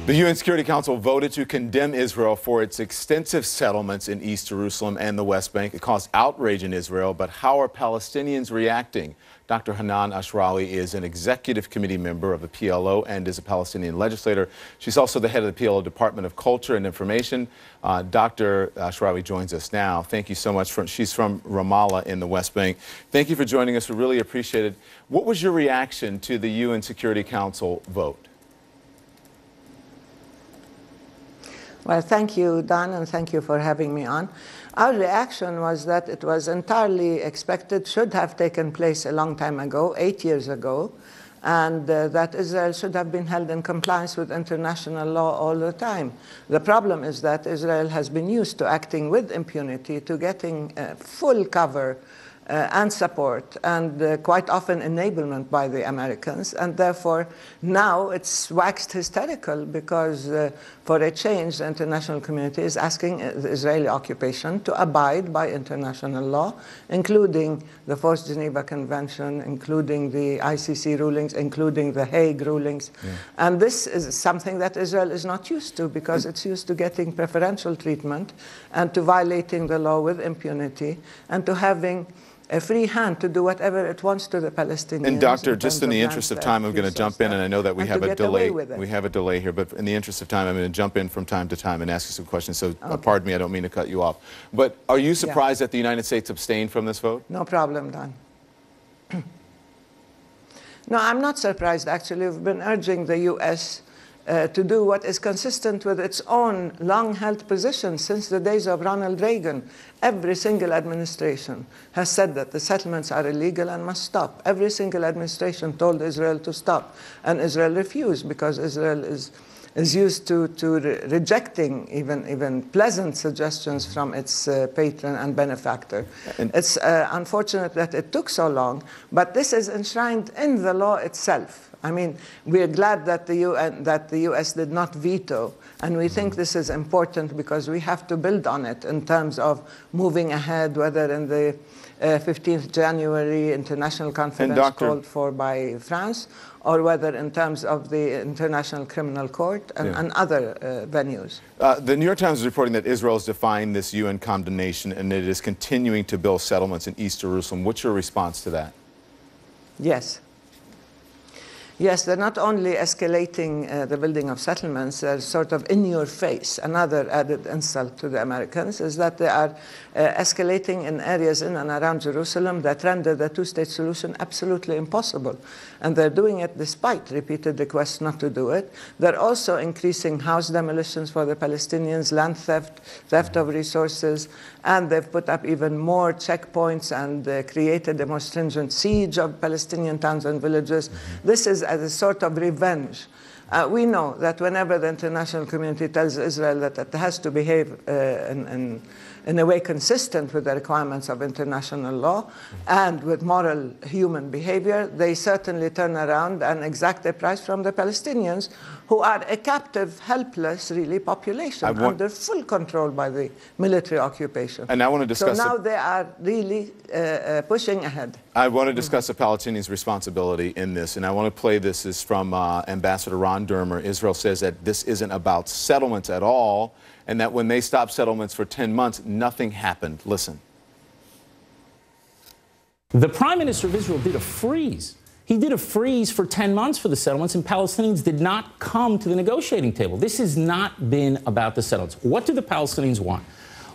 The UN Security Council voted to condemn Israel for its extensive settlements in East Jerusalem and the West Bank. It caused outrage in Israel, but how are Palestinians reacting? Dr. Hanan Ashrawi is an executive committee member of the PLO and is a Palestinian legislator. She's also the head of the PLO Department of Culture and Information. Dr. Ashrawi joins us now. Thank you so much. She's from Ramallah in the West Bank. Thank you for joining us. We really appreciate it. What was your reaction to the UN Security Council vote? Well, thank you, Don, and thank you for having me on. Our reaction was that it was entirely expected, should have taken place a long time ago, 8 years ago, and that Israel should have been held in compliance with international law all the time. The problem is that Israel has been used to acting with impunity, to getting full cover and support, and quite often enablement by the Americans, and therefore now it's waxed hysterical because for a change the international community is asking the Israeli occupation to abide by international law, including the Fourth Geneva Convention, including the ICC rulings, including the Hague rulings. Yeah. And this is something that Israel is not used to, because it's used to getting preferential treatment and to violating the law with impunity and to having a free hand to do whatever it wants to the Palestinians. And Doctor, just in the interest of time, I'm going to jump in, and I know that we have a delay. We have a delay here, but in the interest of time, I'm going to jump in from time to time and ask you some questions. So pardon me, I don't mean to cut you off. But are you surprised that the United States abstained from this vote? No problem, Don. No, I'm not surprised, actually. We've been urging the U.S. To do what is consistent with its own long-held position since the days of Ronald Reagan. Every single administration has said that the settlements are illegal and must stop. Every single administration told Israel to stop, and Israel refused, because Israel is used to rejecting even pleasant suggestions from its patron and benefactor. It's unfortunate that it took so long, but this is enshrined in the law itself. I mean, we are glad that the U.S. did not veto, and we think this is important because we have to build on it in terms of moving ahead, whether in the 15th January international conference called for by France, or whether in terms of the International Criminal Court and other venues. The New York Times is reporting that Israel is defying this UN condemnation and it is continuing to build settlements in East Jerusalem. What's your response to that? Yes. Yes, they're not only escalating the building of settlements, they're sort of in your face. Another added insult to the Americans is that they are escalating in areas in and around Jerusalem that render the two-state solution absolutely impossible. And they're doing it despite repeated requests not to do it. They're also increasing house demolitions for the Palestinians, land theft of resources, and they've put up even more checkpoints and created a more stringent siege of Palestinian towns and villages. This is as a sort of revenge. We know that whenever the international community tells Israel that it has to behave in a way consistent with the requirements of international law and with moral human behavior, they certainly turn around and exact a price from the Palestinians, who are a captive, helpless, really, population under full control by the military occupation. And I want to discuss. So now they are really pushing ahead. I want to discuss the Palestinians' responsibility in this, and I want to play this. Is from Ambassador Ron Dermer. Israel says that this isn't about settlements at all, and that when they stopped settlements for 10 months, nothing happened. Listen. The Prime Minister of Israel did a freeze. He did a freeze for 10 months for the settlements, and Palestinians did not come to the negotiating table. This has not been about the settlements. What do the Palestinians want?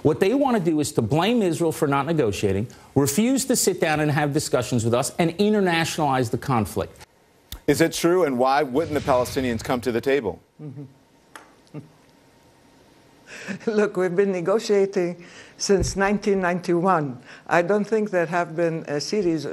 What they want to do is to blame Israel for not negotiating, refuse to sit down and have discussions with us, and internationalize the conflict. Is it true, and why wouldn't the Palestinians come to the table? Look, we've been negotiating since 1991. I don't think there have been a series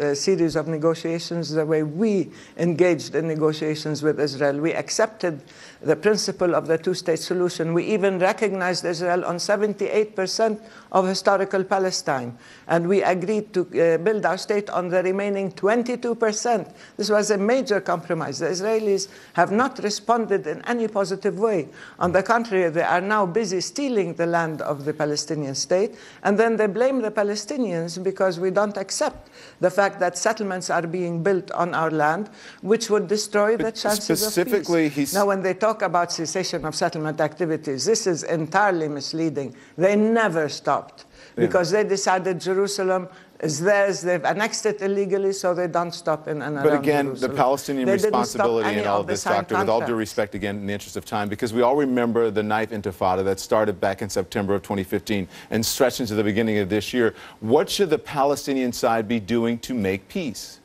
of negotiations the way we engaged in negotiations with Israel. We accepted the principle of the two-state solution. We even recognized Israel on 78% of historical Palestine. And we agreed to build our state on the remaining 22%. This was a major compromise. The Israelis have not responded in any positive way. On the contrary, they are now busy stealing the land of the Palestinian state, and then they blame the Palestinians because we don't accept the fact that settlements are being built on our land, which would destroy the chances of peace. Now, when they talk about cessation of settlement activities, this is entirely misleading. They never stopped because they decided Jerusalem is theirs. They've annexed it illegally, so they don't stop in and around But again, Jerusalem. the Palestinian responsibility in all of this, Doctor, with all due respect, again, in the interest of time, because we all remember the ninth intifada that started back in September of 2015 and stretched into the beginning of this year. What should the Palestinian side be doing to make peace?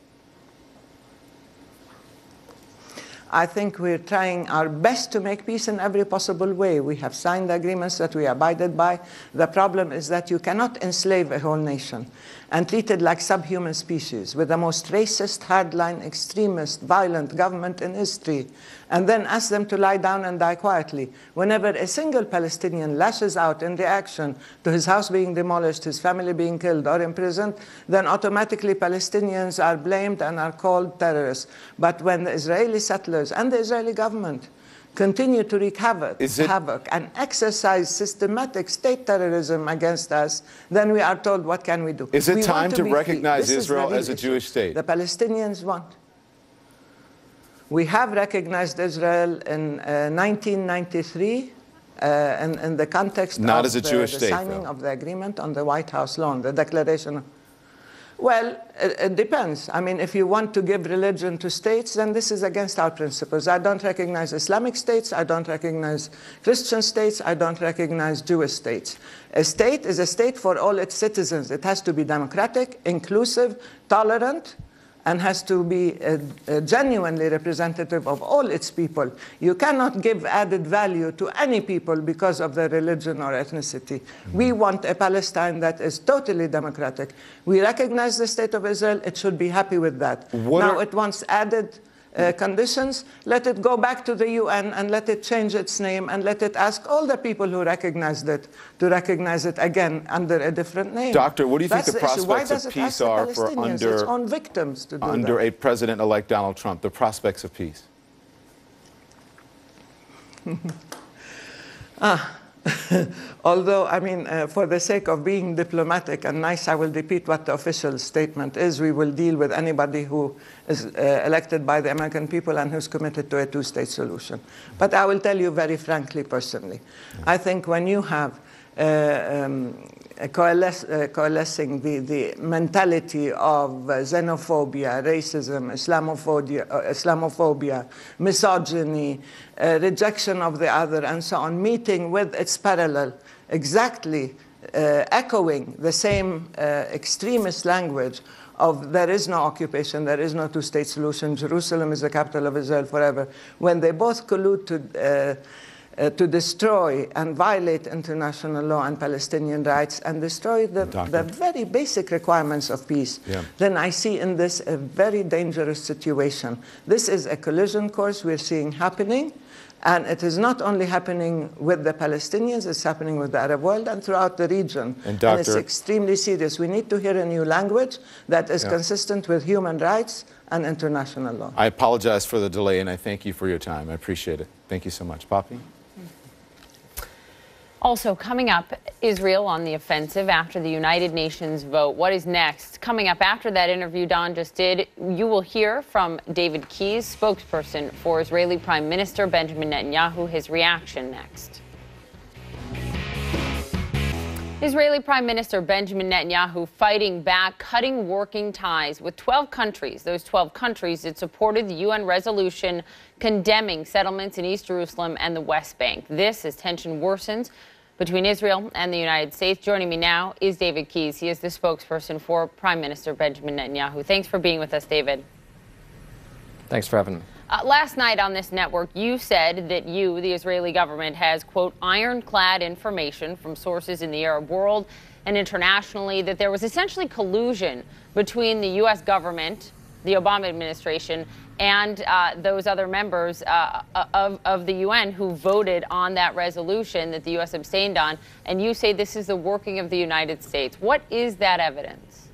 I think we're trying our best to make peace in every possible way. We have signed agreements that we abided by. The problem is that you cannot enslave a whole nation and treat it like subhuman species with the most racist, hardline, extremist, violent government in history, and then ask them to lie down and die quietly. Whenever a single Palestinian lashes out in reaction to his house being demolished, his family being killed or imprisoned, then automatically Palestinians are blamed and are called terrorists. But when the Israeli settlers and the Israeli government continue to wreak havoc and exercise systematic state terrorism against us, then we are told, what can we do? Is it time to recognize Israel as a Jewish state? The Palestinians want. We have recognized Israel in 1993 in the context of the signing of the agreement on the White House lawn, the declaration. Well, it depends. I mean, if you want to give religion to states, then this is against our principles. I don't recognize Islamic states. I don't recognize Christian states. I don't recognize Jewish states. A state is a state for all its citizens. It has to be democratic, inclusive, tolerant, and has to be genuinely representative of all its people. You cannot give added value to any people because of their religion or ethnicity. We want a Palestine that is totally democratic. We recognize the state of Israel. It should be happy with that. Now it wants added conditions. Let it go back to the UN and let it change its name and let it ask all the people who recognized it to recognize it again under a different name. Doctor, what do you think the prospects of peace are for its own victims to do under a president-elect Donald Trump? The prospects of peace. Although, I mean, for the sake of being diplomatic and nice, I will repeat what the official statement is. We will deal with anybody who is elected by the American people and who's committed to a two-state solution. But I will tell you very frankly, personally, I think when you have coalescing the mentality of xenophobia, racism, Islamophobia, misogyny, rejection of the other, and so on, meeting with its parallel, exactly echoing the same extremist language of there is no occupation, there is no two-state solution, Jerusalem is the capital of Israel forever, when they both collude to destroy and violate international law and Palestinian rights and destroy the very basic requirements of peace, then I see in this a very dangerous situation. This is a collision course we're seeing happening, and it is not only happening with the Palestinians, it's happening with the Arab world and throughout the region. And it's extremely serious. We need to hear a new language that is consistent with human rights and international law. I apologize for the delay, and I thank you for your time. I appreciate it. Thank you so much. Poppy? Also coming up, Israel on the offensive after the United Nations vote. What is next? Coming up after that interview Don just did, you will hear from David Keyes, spokesperson for Israeli Prime Minister Benjamin Netanyahu, his reaction next. Israeli Prime Minister Benjamin Netanyahu fighting back, cutting working ties with 12 countries. Those 12 countries that supported the UN resolution condemning settlements in East Jerusalem and the West Bank. This as tension worsens between Israel and the United States. Joining me now is David Keyes. He is the spokesperson for Prime Minister Benjamin Netanyahu. Thanks for being with us, David. Thanks for having me. Last night on this network, you said that the Israeli government, has, quote, ironclad information from sources in the Arab world and internationally that there was essentially collusion between the U.S. government, the Obama administration, and those other members of the UN who voted on that resolution that the U.S. abstained on. And you say this is the working of the United States. What is that evidence?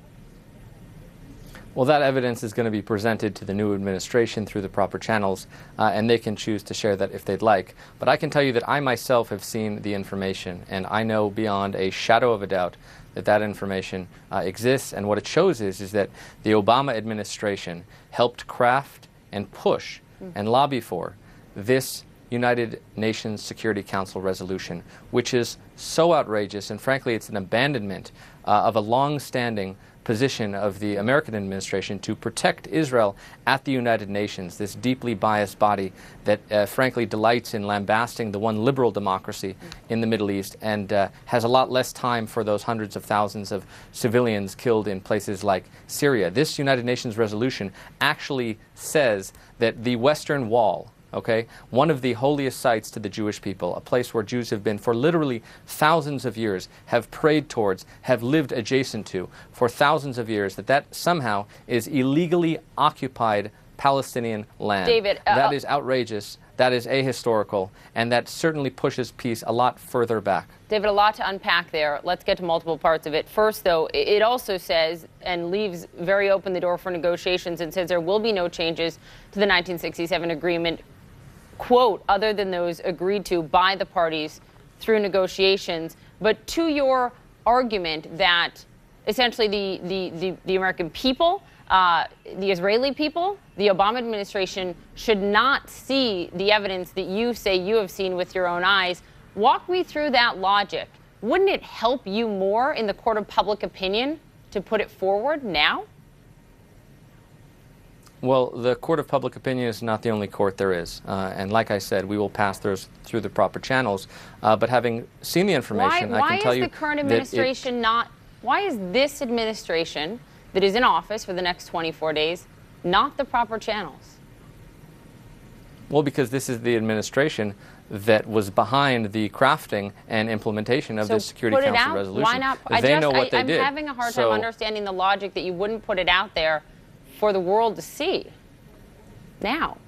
Well, that evidence is going to be presented to the new administration through the proper channels, and they can choose to share that if they'd like. But I can tell you that I myself have seen the information, and I know beyond a shadow of a doubt that that information exists. And what it shows is that the Obama administration helped craft and push and lobby for this United Nations Security Council resolution, which is so outrageous, and frankly, it's an abandonment of a long-standing position of the American administration to protect Israel at the United Nations, this deeply biased body that frankly delights in lambasting the one liberal democracy in the Middle East, and has a lot less time for those hundreds of thousands of civilians killed in places like Syria. This United Nations resolution actually says that the Western Wall, okay, one of the holiest sites to the Jewish people, a place where Jews have been for literally thousands of years, have prayed towards, have lived adjacent to for thousands of years, that somehow is illegally occupied Palestinian land. David, that is outrageous, that is ahistorical, and that certainly pushes peace a lot further back. David, a lot to unpack there. Let's get to multiple parts of it. First, though, it also says and leaves very open the door for negotiations and says there will be no changes to the 1967 agreement, quote, other than those agreed to by the parties through negotiations. But to your argument that essentially the American people, the Israeli people, the Obama administration should not see the evidence that you say you have seen with your own eyes, walk me through that logic. Wouldn't it help you more in the court of public opinion to put it forward now? Well, the court of public opinion is not the only court there is. And like I said, we will pass those through the proper channels. But having seen the information, I can tell you why is the current administration why is this administration that is in office for the next 24 days not the proper channels? Well, because this is the administration that was behind the crafting and implementation of the Security Council resolution. Why not? They know what they did. I'm having a hard time understanding the logic that you wouldn't put it out there for the world to see now.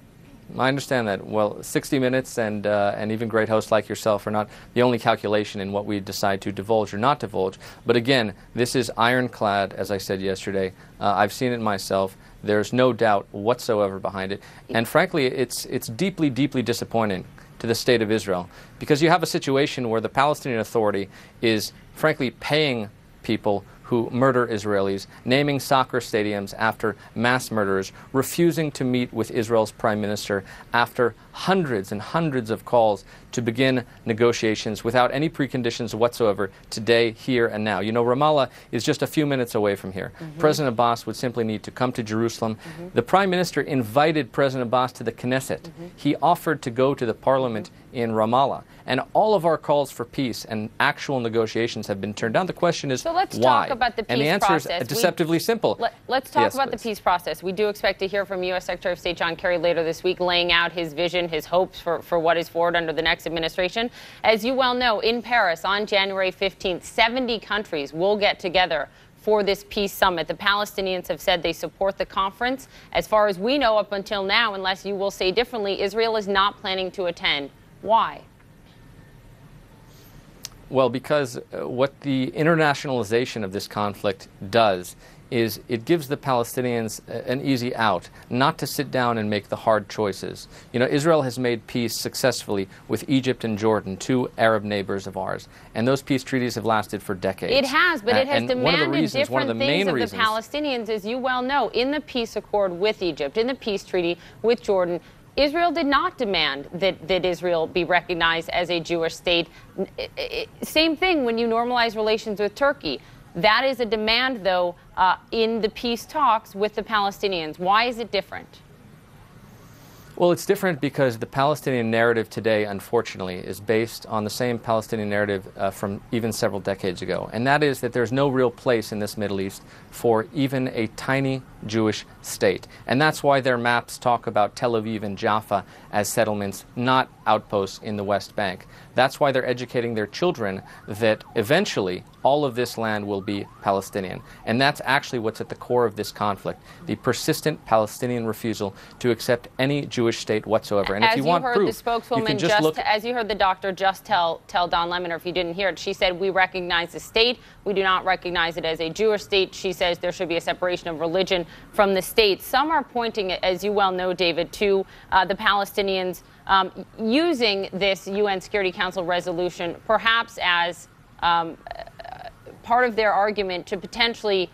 I understand that. Well, 60 Minutes and even great hosts like yourself are not the only calculation in what we decide to divulge or not divulge. But again, this is ironclad, as I said yesterday. I've seen it myself. There's no doubt whatsoever behind it. And frankly, it's deeply, deeply disappointing to the state of Israel, because you have a situation where the Palestinian Authority is frankly paying people who murder Israelis, naming soccer stadiums after mass murderers, refusing to meet with Israel's prime minister after hundreds and hundreds of calls to begin negotiations without any preconditions whatsoever today, here, and now. You know, Ramallah is just a few minutes away from here. President Abbas would simply need to come to Jerusalem. The prime minister invited President Abbas to the Knesset. He offered to go to the parliament in Ramallah. And all of our calls for peace and actual negotiations have been turned down. The question is, so let's why? Talk about the peace and the answer process. is deceptively simple. Let's talk about please. the peace process. We do expect to hear from U.S. Secretary of State John Kerry later this week, laying out his vision, his hopes for what is forward under the next administration. As you well know, in Paris on January 15th, 70 countries will get together for this peace summit. The Palestinians have said they support the conference. As far as we know up until now, unless you will say differently, Israel is not planning to attend. Why? Well, because what the internationalization of this conflict does is it gives the Palestinians an easy out, not to sit down and make the hard choices. You know, Israel has made peace successfully with Egypt and Jordan, two Arab neighbors of ours, and those peace treaties have lasted for decades. It has, but it has demanded one of the different things of reasons, the Palestinians, as you well know. In the peace accord with Egypt, in the peace treaty with Jordan, Israel did not demand that Israel be recognized as a Jewish state. Same thing when you normalize relations with Turkey. That is a demand, though, in the peace talks with the Palestinians. Why is it different? Well, it's different because the Palestinian narrative today, unfortunately, is based on the same Palestinian narrative from even several decades ago. And that is that there's no real place in this Middle East for even a tiny Jewish state. And that's why their maps talk about Tel Aviv and Jaffa as settlements, not outposts in the West Bank. That's why they're educating their children that eventually all of this land will be Palestinian. And that's actually what's at the core of this conflict, the persistent Palestinian refusal to accept any Jewish Jewish state whatsoever. And as if you want proof, the spokeswoman as you heard the doctor just tell Don Lemon, or if you didn't hear it, she said, we recognize the state. We do not recognize it as a Jewish state. She says there should be a separation of religion from the state. Some are pointing, as you well know, David, to the Palestinians using this UN Security Council resolution perhaps as part of their argument to potentially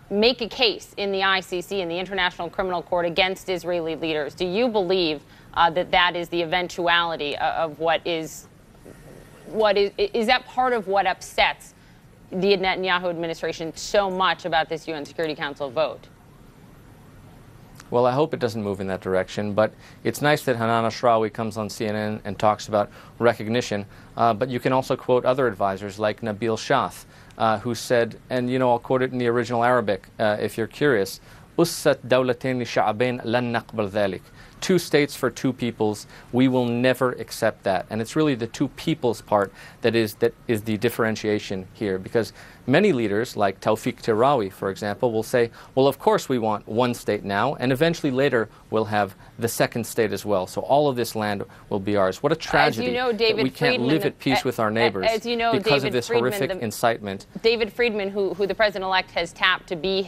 make a case in the ICC, in the International Criminal Court, against Israeli leaders. Do you believe that is the eventuality of is that part of what upsets the Netanyahu administration so much about this UN Security Council vote? Well, I hope it doesn't move in that direction, but it's nice that Hanan Ashrawi comes on CNN and talks about recognition, but you can also quote other advisors like Nabil Shath, who said, and I'll quote it in the original Arabic if you're curious, "Ussat dawlatain li sha'abain lan naqbal dhalik." 2 states for 2 peoples, we will never accept that. And it's really the 2 peoples part that is the differentiation here, because many leaders, like Tawfiq Tirawi, for example, will say, well, of course we want 1 state now, and eventually later we'll have the 2nd state as well. So all of this land will be ours. What a tragedy that we can't live at peace with our neighbors because of this horrific incitement. David Friedman, who the president-elect has tapped to be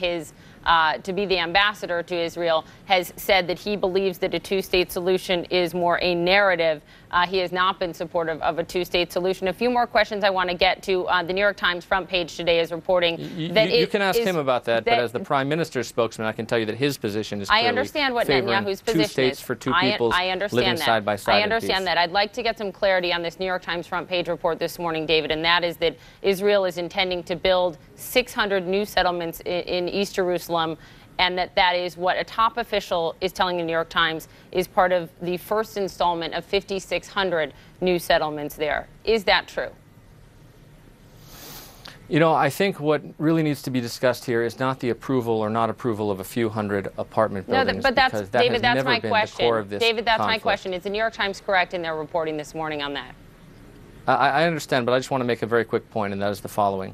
the ambassador to Israel, has said that he believes that a 2-state solution is more a narrative. He has not been supportive of a 2-state solution. A few more questions I want to get to. The New York Times front page today is reporting that you can ask him about that, but as the Prime Minister's spokesman, I can tell you that his position is clearly I understand what Netanyahu's position 2 states for 2 peoples living side by side. I understand that. I'd like to get some clarity on this New York Times front page report this morning, David, and that is that Israel is intending to build 600 new settlements in East Jerusalem, and that is what a top official is telling the New York Times is part of the first installment of 5,600 new settlements there. Is that true? I think what really needs to be discussed here is not the approval or not approval of a few hundred apartment buildings. No, but that's, David, that's my question. David, that's my question. Is the New York Times correct in their reporting this morning on that? I understand, but I just want to make a very quick point, and that is the following.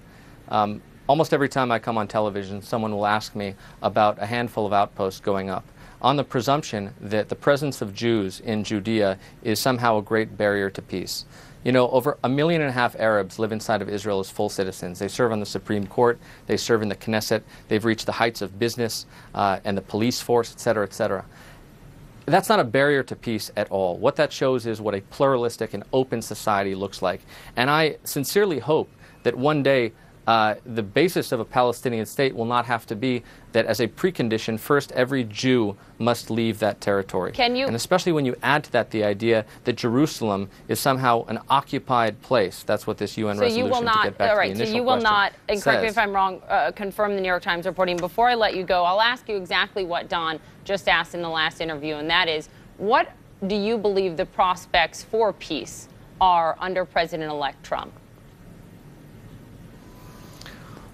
Almost every time I come on television, someone will ask me about a handful of outposts going up, on the presumption that the presence of Jews in Judea is somehow a great barrier to peace. Over 1.5 million Arabs live inside of Israel as full citizens. They serve on the Supreme Court, they serve in the Knesset, they've reached the heights of business and the police force, etc., etc. That's not a barrier to peace at all. What that shows is what a pluralistic and open society looks like. And I sincerely hope that one day the basis of a Palestinian state will not have to be that as a precondition, first every Jew must leave that territory. And especially when you add to that the idea that Jerusalem is somehow an occupied place. That's what this UN resolution, to get back to the initial question, so you will not, and correct me if I'm wrong, confirm the New York Times reporting. Before I let you go, I'll ask you exactly what Don just asked in the last interview, and that is, what do you believe the prospects for peace are under President-elect Trump?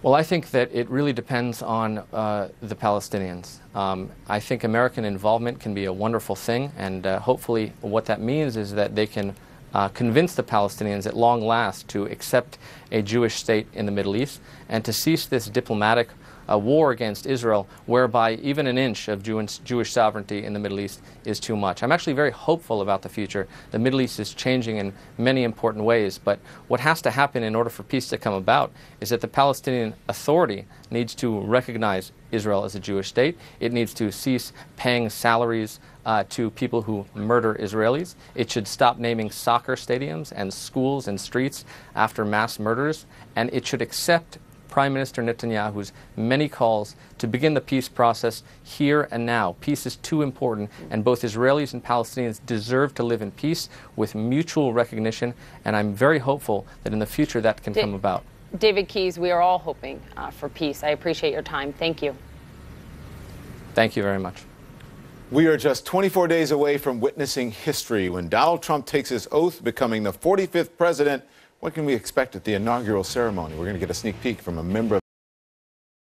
Well, I think that it really depends on the Palestinians. I think American involvement can be a wonderful thing, and hopefully what that means is that they can convince the Palestinians at long last to accept a Jewish state in the Middle East and to cease this diplomatic war against Israel, whereby even an inch of Jewish sovereignty in the Middle East is too much. I'm actually very hopeful about the future. The Middle East is changing in many important ways, but what has to happen in order for peace to come about is that the Palestinian Authority needs to recognize Israel as a Jewish state. It needs to cease paying salaries to people who murder Israelis. It should stop naming soccer stadiums and schools and streets after mass murders, and it should accept Prime Minister Netanyahu's many calls to begin the peace process here and now. Peace is too important, and both Israelis and Palestinians deserve to live in peace with mutual recognition, and I'm very hopeful that in the future that can come about. David Keyes, we are all hoping for peace. I appreciate your time. Thank you. Thank you very much. We are just 24 days away from witnessing history when Donald Trump takes his oath, becoming the 45th president. What can we expect at the inaugural ceremony? We're going to get a sneak peek from a member of